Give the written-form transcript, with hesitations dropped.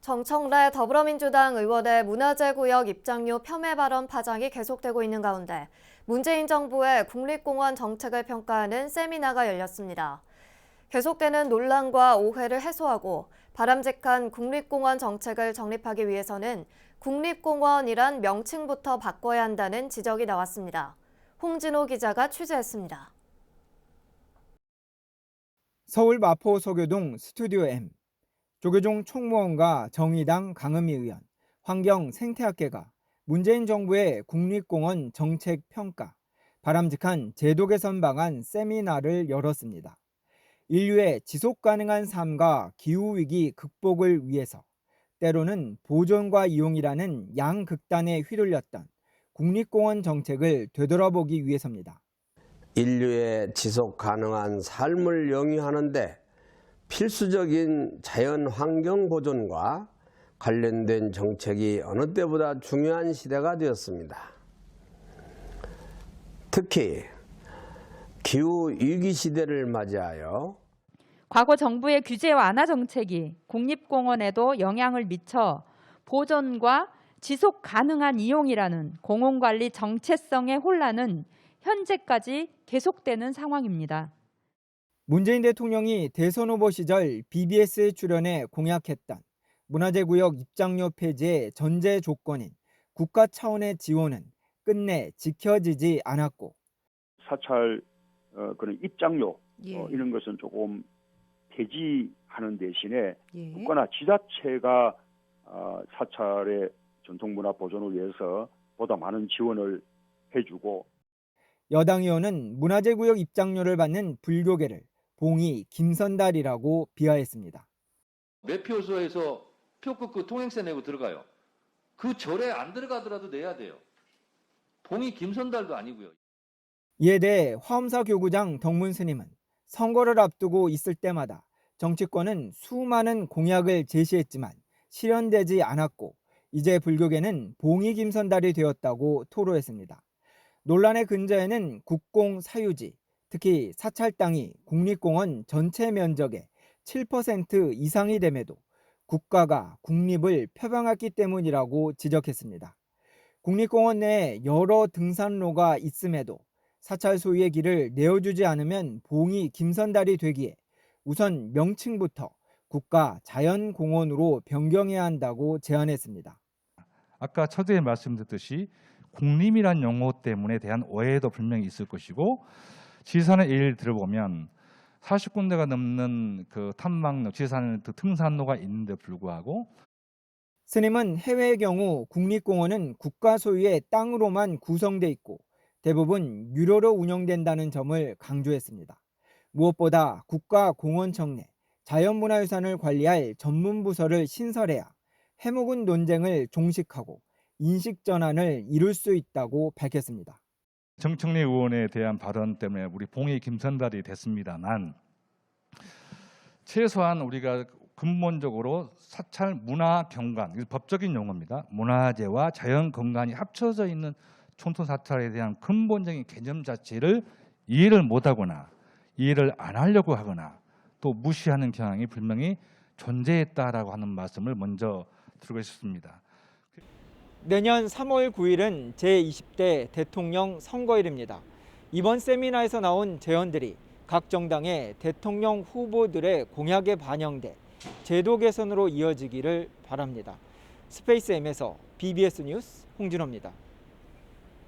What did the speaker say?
정청래 더불어민주당 의원의 문화재구역 입장료 폄훼 발언 파장이 계속되고 있는 가운데 문재인 정부의 국립공원 정책을 평가하는 세미나가 열렸습니다. 계속되는 논란과 오해를 해소하고 바람직한 국립공원 정책을 정립하기 위해서는 국립공원이란 명칭부터 바꿔야 한다는 지적이 나왔습니다. 홍진호 기자가 취재했습니다. 서울 마포소교동 스튜디오 M. 조계종 총무원과 정의당 강은미 의원, 환경생태학계가 문재인 정부의 국립공원 정책 평가, 바람직한 제도 개선 방안 세미나를 열었습니다. 인류의 지속 가능한 삶과 기후위기 극복을 위해서 때로는 보존과 이용이라는 양극단에 휘둘렸던 국립공원 정책을 되돌아보기 위해서입니다. 인류의 지속 가능한 삶을 영위하는 데 필수적인 자연 환경 보존과 관련된 정책이 어느 때보다 중요한 시대가 되었습니다. 특히 기후 위기 시대를 맞이하여 과거 정부의 규제 완화 정책이 국립공원에도 영향을 미쳐 보존과 지속 가능한 이용이라는 공원관리 정체성의 혼란은 현재까지 계속되는 상황입니다. 문재인 대통령이 대선 후보 시절 BBS에 출연해 공약했던 문화재구역 입장료 폐지의 전제 조건인 국가 차원의 지원은 끝내 지켜지지 않았고 사찰 그런 입장료 이런 것은 조금 폐지하는 대신에 국가나 지자체가 사찰의 전통문화 보존을 위해서 보다 많은 지원을 해주고 여당 의원은 문화재구역 입장료를 받는 불교계를 봉이 김선달이라고 비하했습니다. 매표소에서 표급 그 통행세 내고 들어가요. 그 절에 안 들어가더라도 내야 돼요. 봉이 김선달도 아니고요. 이에 대해 화엄사 교구장 덕문 스님은 선거를 앞두고 있을 때마다 정치권은 수많은 공약을 제시했지만 실현되지 않았고 이제 불교계는 봉이 김선달이 되었다고 토로했습니다. 논란의 근저에는 국공 사유지, 특히 사찰 땅이 국립공원 전체 면적의 7% 이상이 됨에도 국가가 국립을 표방했기 때문이라고 지적했습니다. 국립공원 내에 여러 등산로가 있음에도 사찰 소유의 길을 내어주지 않으면 봉이 김선달이 되기에 우선 명칭부터 국가 자연공원으로 변경해야 한다고 제안했습니다. 아까 처제에 말씀드렸듯이 국립이란 용어 때문에 대한 오해도 분명히 있을 것이고 지리산을 예를 들어보면 40군데가 넘는 그 탐방로, 지리산 등산로가 있는데 불구하고 스님은 해외의 경우 국립공원은 국가 소유의 땅으로만 구성돼 있고 대부분 유료로 운영된다는 점을 강조했습니다. 무엇보다 국가공원청 내 자연문화유산을 관리할 전문부서를 신설해야 해묵은 논쟁을 종식하고 인식전환을 이룰 수 있다고 밝혔습니다. 정청래 의원에 대한 발언 때문에 우리 봉이 김선달이 됐습니다만 최소한 우리가 근본적으로 사찰 문화 경관, 법적인 용어입니다. 문화재와 자연 경관이 합쳐져 있는 총통 사찰에 대한 근본적인 개념 자체를 이해를 못하거나 이해를 안 하려고 하거나 또 무시하는 경향이 분명히 존재했다라고 하는 말씀을 먼저 드리고 싶습니다. 내년 3월 9일은 제20대 대통령 선거일입니다. 이번 세미나에서 나온 제언들이 각 정당의 대통령 후보들의 공약에 반영돼 제도 개선으로 이어지기를 바랍니다. 스페이스 M에서 BBS 뉴스 홍진호입니다.